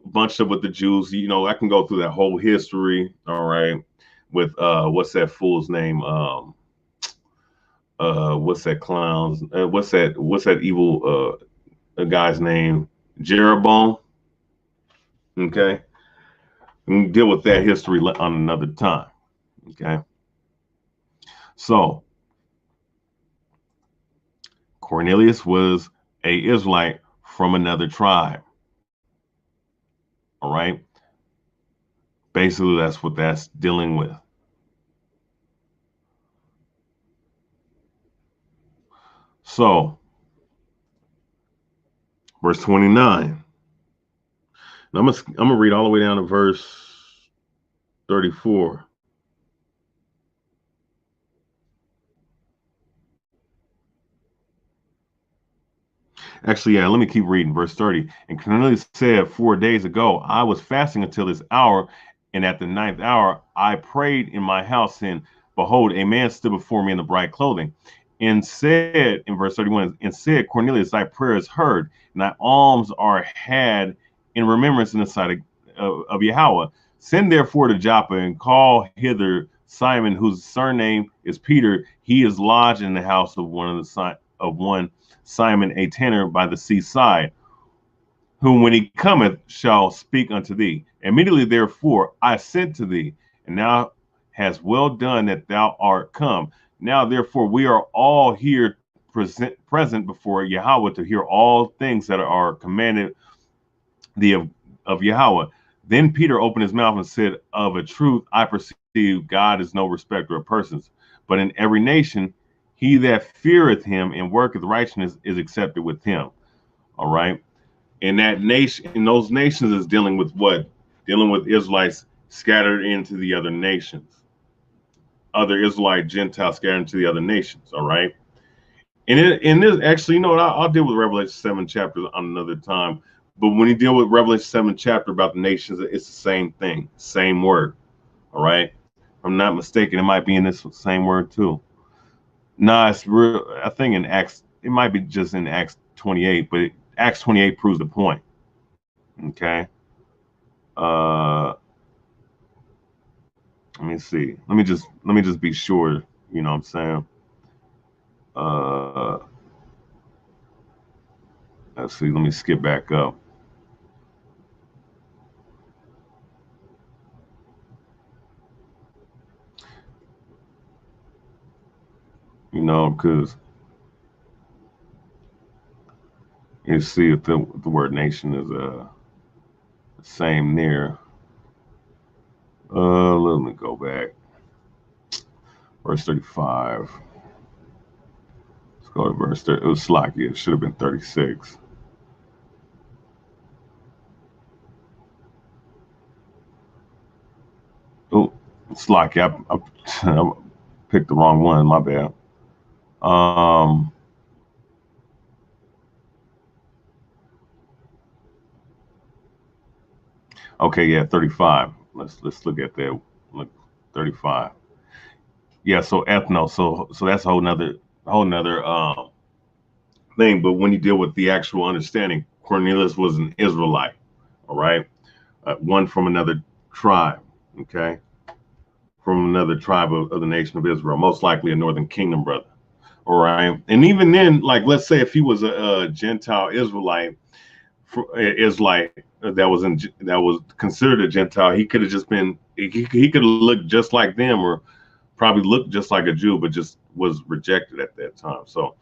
bunched up with the Jews. You know, I can go through that whole history, all right, with what's that fool's name? What's that clown's what's that evil guy's name? Jeroboam. Okay. And deal with that history on another time. Okay. So Cornelius was a Israelite from another tribe. All right. Basically, that's what that's dealing with. So, verse 29. Now I'm gonna read all the way down to verse 34. Actually, yeah, let me keep reading. Verse 30. And Cornelius said, 4 days ago, I was fasting until this hour, and at the ninth hour, I prayed in my house, and behold, a man stood before me in the bright clothing, and said, in verse 31, and said, Cornelius, thy prayer is heard, and thy alms are had in remembrance in the sight of Yahawah. Send therefore to Joppa, and call hither Simon, whose surname is Peter. He is lodged in the house of one Simon, a tanner by the seaside, whom when he cometh shall speak unto thee. Immediately therefore I sent to thee, and thou hast well done that thou art come. Now therefore we are all here present before Yahawah to hear all things that are commanded thee of Yahawah. Then Peter opened his mouth and said, of a truth I perceive God is no respecter of persons, but in every nation he that feareth him and worketh righteousness is accepted with him. All right. And that nation, in those nations, is dealing with what? Dealing with Israelites scattered into the other nations. Other Israelite Gentiles scattered into the other nations. All right. And in this, actually, you know what? I'll deal with Revelation 7 chapter on another time. But when you deal with Revelation 7 chapter about the nations, it's the same thing, same word. All right. If I'm not mistaken, it might be in this same word too. No, it's real. I think in Acts, it might be just in Acts 28, but Acts 28 proves the point. Okay. Let me see. Let me just be sure. You know what I'm saying? Let's see. Let me skip back up. You know, because you see if the word nation is the same there. Let me go back. Verse 35. Let's go to verse 30. It was slocky. It should have been 36. Oh, slocky. I picked the wrong one. My bad. Okay, yeah, 35. Let's look at that. Look, 35. Yeah, so ethno, so that's a whole nother thing. But when you deal with the actual understanding, Cornelius was an Israelite, all right, one from another tribe, okay, from another tribe of the nation of Israel, most likely a northern kingdom brother, all right. And even then, like, let's say if he was a Gentile Israelite, that was considered a Gentile, he could have just been, he could have looked just like them, or probably looked just like a Jew, but just was rejected at that time. So,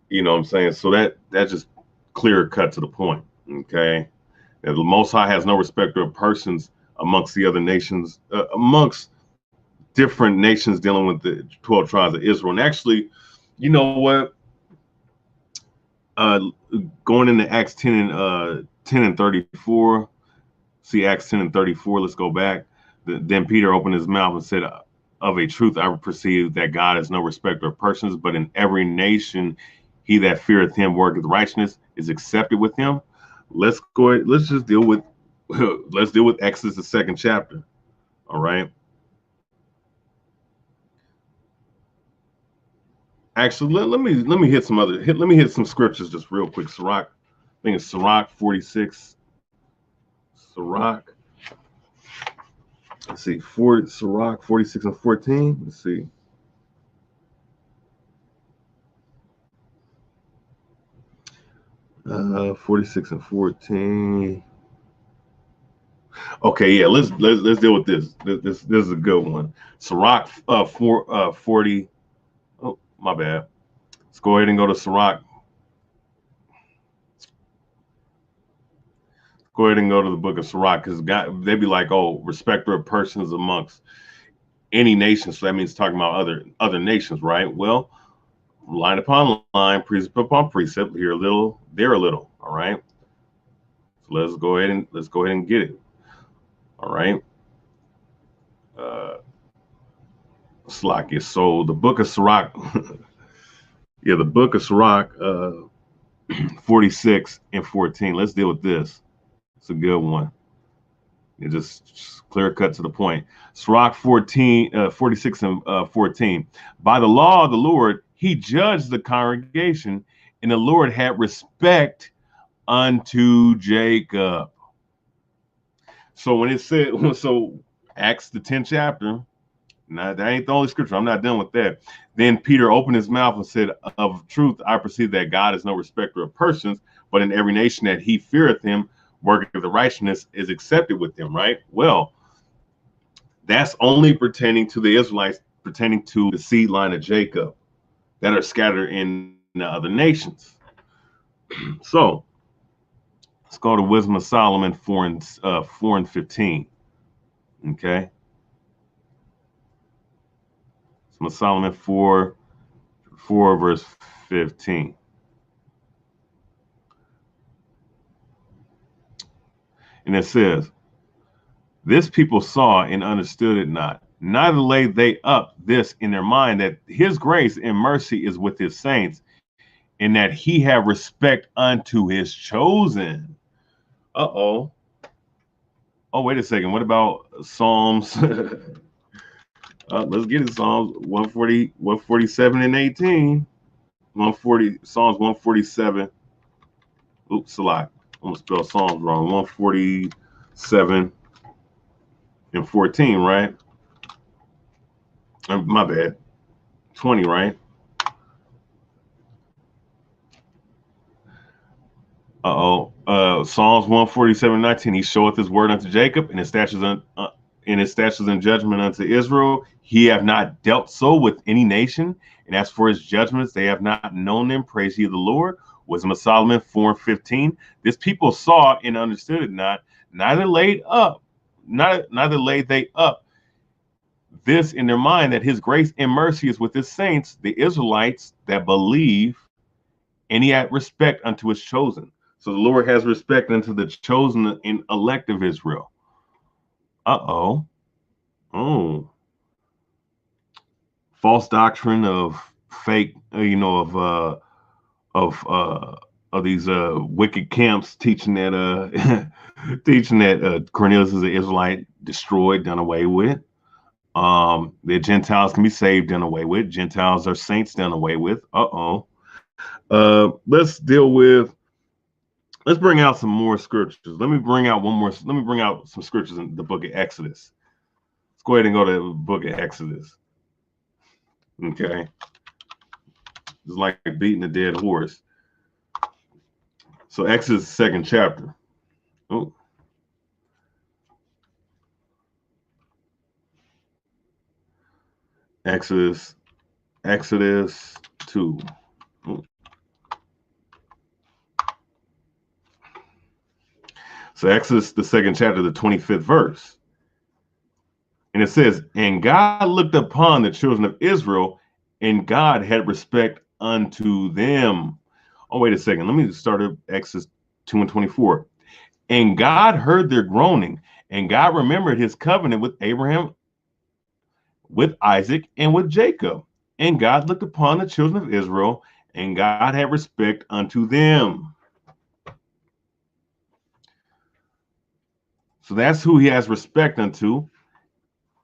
you know what I'm saying? So that just clear cut to the point. Okay. That the Most High has no respecter of persons amongst the other nations, amongst different nations dealing with the 12 tribes of Israel. And actually, you know what? Going into Acts 10 and 34, see Acts 10 and 34, let's go back. Then Peter opened his mouth and said, of a truth I perceive that God is no respecter of persons, but in every nation he that feareth him worketh righteousness is accepted with him. Let's just deal with let's deal with Exodus, the 2nd chapter. All right. Actually, let me hit some let me hit some scriptures just real quick. Sirach, I think it's Sirach 46. Sirach. Let's see, Sirach 46 and 14. Let's see. Uh, 46 and 14. Okay, yeah, let's deal with this. This is a good one. Sirach 40. Oh, my bad. Let's go ahead and go to Sirach. Go ahead and go to the book of Sirach, because they'd be like, oh, respecter of persons amongst any nation. So that means talking about other nations, right? Well, line upon line, precept upon precept, here a little, there a little. All right. So let's go ahead and get it. All right. Slakia. So the book of Sirach, yeah, the book of Sirach, 46 and 14. Let's deal with this. It's a good one. It just clear cut to the point. Sirach 46 and 14. By the law of the Lord, he judged the congregation, and the Lord had respect unto Jacob. So when it said, so Acts the 10th chapter, now that ain't the only scripture. I'm not done with that. Then Peter opened his mouth and said, of truth, I perceive that God is no respecter of persons, but in every nation that he feareth him, work of the righteousness is accepted with them, right? Well, that's only pertaining to the Israelites, pertaining to the seed line of Jacob that are scattered in the other nations. So let's go to Wisdom of Solomon 4 and 15. Okay. Wisdom of Solomon 4 verse 15. And it says, this people saw and understood it not. Neither laid they up this in their mind, that his grace and mercy is with his saints, and that he have respect unto his chosen. Oh, wait a second. What about Psalms? Let's get it. Psalms 140, 147 and 18. 140, Psalms 147. Oops, a lot. I'm gonna spell Psalms wrong. 147 and 14, right? My bad. 20, right? Psalms 147, 19. He showeth his word unto Jacob, and his statutes and judgment unto Israel. He have not dealt so with any nation, and as for his judgments, they have not known them. Praise ye the Lord. Wisdom of Solomon 4 and 15. This people saw and understood it not, neither laid they up this in their mind, that his grace and mercy is with his saints, the Israelites that believe, and he had respect unto his chosen. So the Lord has respect unto the chosen and elect of Israel. Oh, false doctrine of fake, of these wicked camps teaching that Cornelius is an Israelite, destroyed, done away with. The Gentiles can be saved, done away with. Gentiles are saints, done away with. Let's bring out some more scriptures. Let me bring out some scriptures in the book of Exodus. Let's go ahead and go to the book of Exodus. Okay. It's like beating a dead horse. So Exodus 2nd chapter. Oh. Exodus 2. Oh. So Exodus the 2nd chapter, the 25th verse. And it says, and God looked upon the children of Israel, and God had respect unto them. Oh, wait a second. Let me start at Exodus 2 and 24. And God heard their groaning, and God remembered his covenant with Abraham, with Isaac, and with Jacob. And God looked upon the children of Israel, and God had respect unto them. So that's who he has respect unto.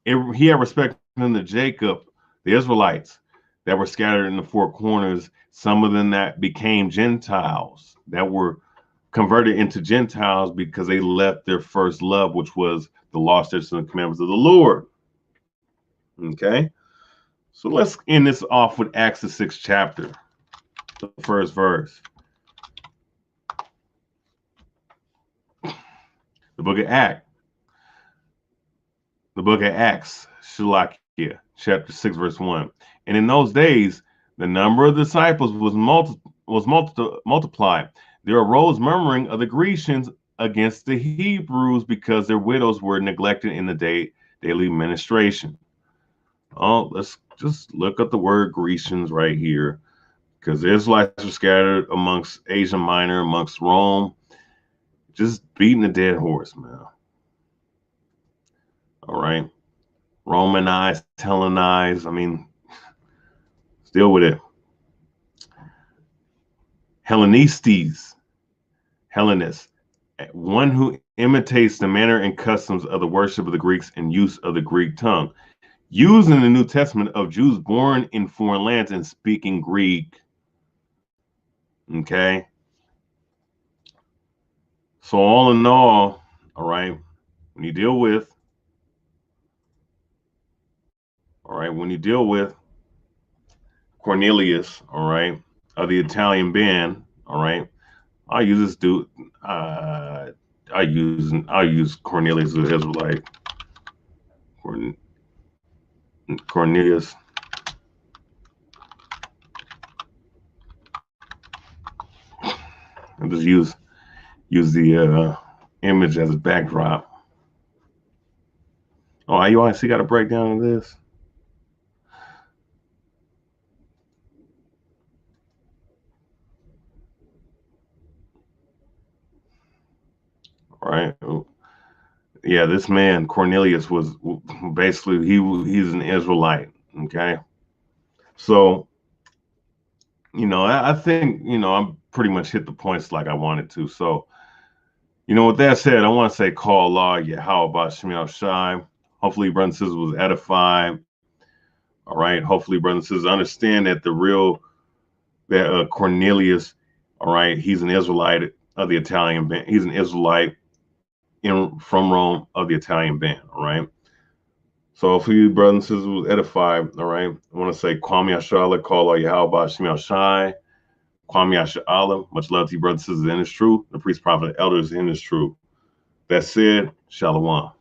He had respect unto Jacob, the Israelites that were scattered in the four corners, some of them that became Gentiles, that were converted into Gentiles because they left their first love, which was the law, statutes, and commandments of the Lord. Okay, so let's end this off with Acts the 6th chapter, the first verse. The book of Acts, Shalakia, chapter 6, verse 1. And in those days, the number of disciples was multiplied. There arose murmuring of the Grecians against the Hebrews because their widows were neglected in the daily ministration. Oh, let's just look up the word Grecians right here, because the Israelites are scattered amongst Asia Minor, amongst Rome. Just beating a dead horse, man. All right. Romanized, Hellenized. I mean, still with it. Hellenistes, Hellenists, one who imitates the manner and customs of the worship of the Greeks and use of the Greek tongue. Used in the New Testament of Jews born in foreign lands and speaking Greek. Okay. So all in all right, when you deal with, Cornelius, all right, of the Italian band, all right, I'll use this dude. I'll use Cornelius as Israelite. Cornelius. I'll just use the image as a backdrop. Oh, you honestly got a breakdown of this? All right. Yeah, this man Cornelius was basically he's an Israelite. Okay. So, I think I'm pretty much hit the points like I wanted to. So, with that said, I want to say call Allah, YAHAWASHI. Hopefully, brothers and sisters was edified. All right. Hopefully, brothers and sisters understand that Cornelius, all right, he's an Israelite of the Italian band. He's an Israelite from Rome of the Italian band. All right. So hopefully, brothers and sisters was edified. All right. I want to say Kwame Ashala, call Allah, YAHAWASHI. Kwame Ashala. Much love to you, brothers and sisters in this truth. The priest, prophet, elders in this truth. That said, Shalawam.